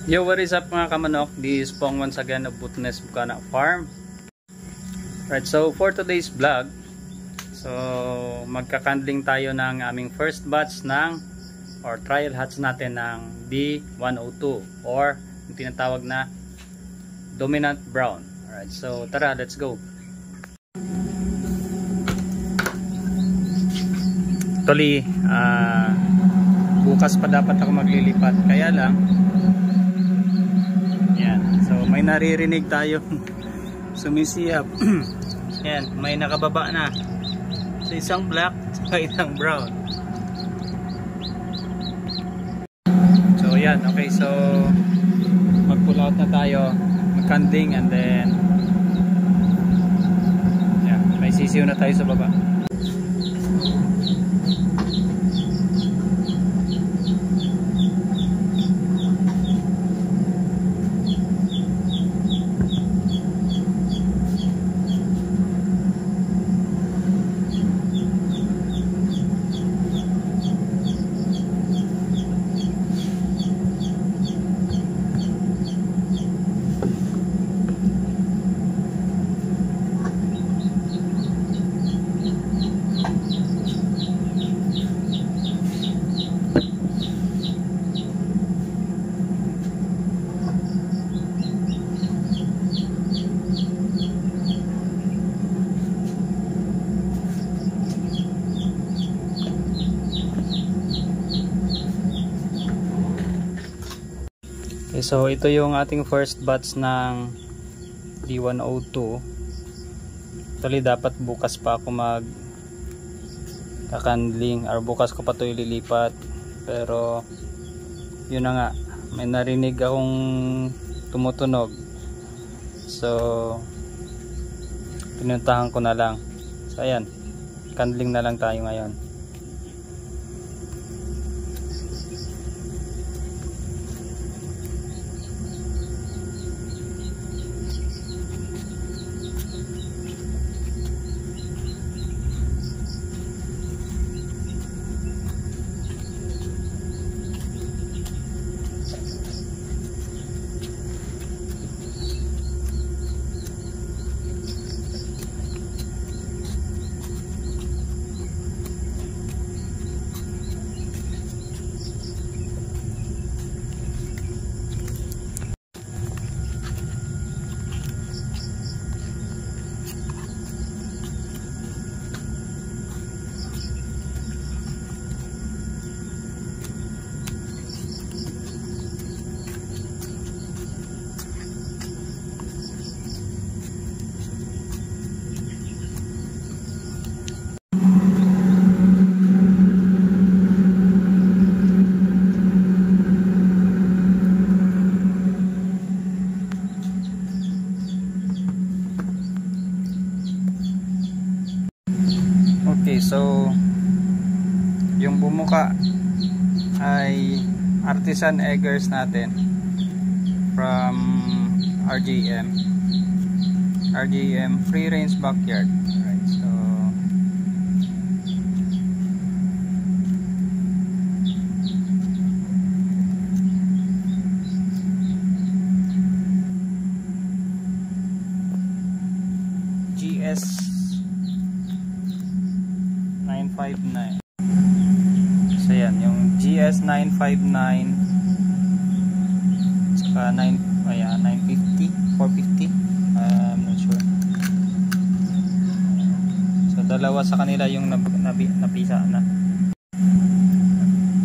Yo, what is up mga kamanok? This is Pong once again of Butnes Bukana Farm. Right, so for today's vlog, so magkakandling tayo ng aming first batch ng or trial hatch natin ng D102 or yung tinatawag na Dominant Brown. Alright, so tara, let's go. Actually, bukas pa dapat ako maglilipat, kaya lang yan, so may naririnig tayo sumisiyap. Yan, may nakababa na, so isang black at isang brown. So yan, okay, so mag pull out na tayo, mag-candling, and then yan, may sisiw na tayo sa baba. Okay, so ito yung ating first batch ng D102. Actually dapat bukas pa ako mag kakandling or bukas ko pa ito ililipat, pero yun na nga, may narinig akong tumutunog, so pinuntahan ko na lang. So ayan, kandling na lang tayo ngayon. Okay, so yung bumuka ay artisan eggers natin from RJM Free Range Backyard. Alright, so GS 959. So yan, yung GS 959 saka 950, 450, I'm not sure. So dalawa sa kanila yung napisa na.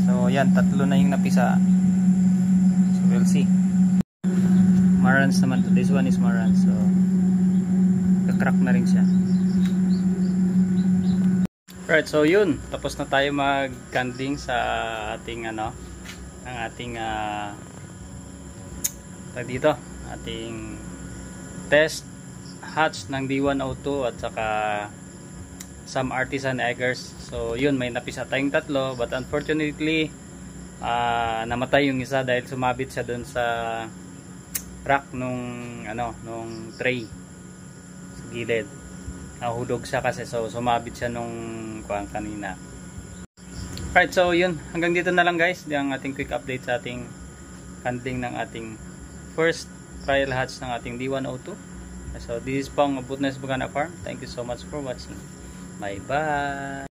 So yan, tatlo na yung napisa. So we'll see. Marans naman to. This one is Marans, so kakrack na rin siya. Right, so yun, tapos na tayo mag-candling sa ating ang ating dito, ating test hatch ng D102 at saka some artisan eggers. So yun, may napisa tayong tatlo, but unfortunately namatay yung isa dahil sumabit siya dun sa rack nung tray sa gilid. Nahulog siya kasi, so sumabit siya nung kuwang kanina. Right, so yun, hanggang dito na lang guys, yung ating quick update sa ating handling ng ating first trial hatch ng ating D102. So this is Pong Butnes Bugana Farm. Thank you so much for watching. Bye bye.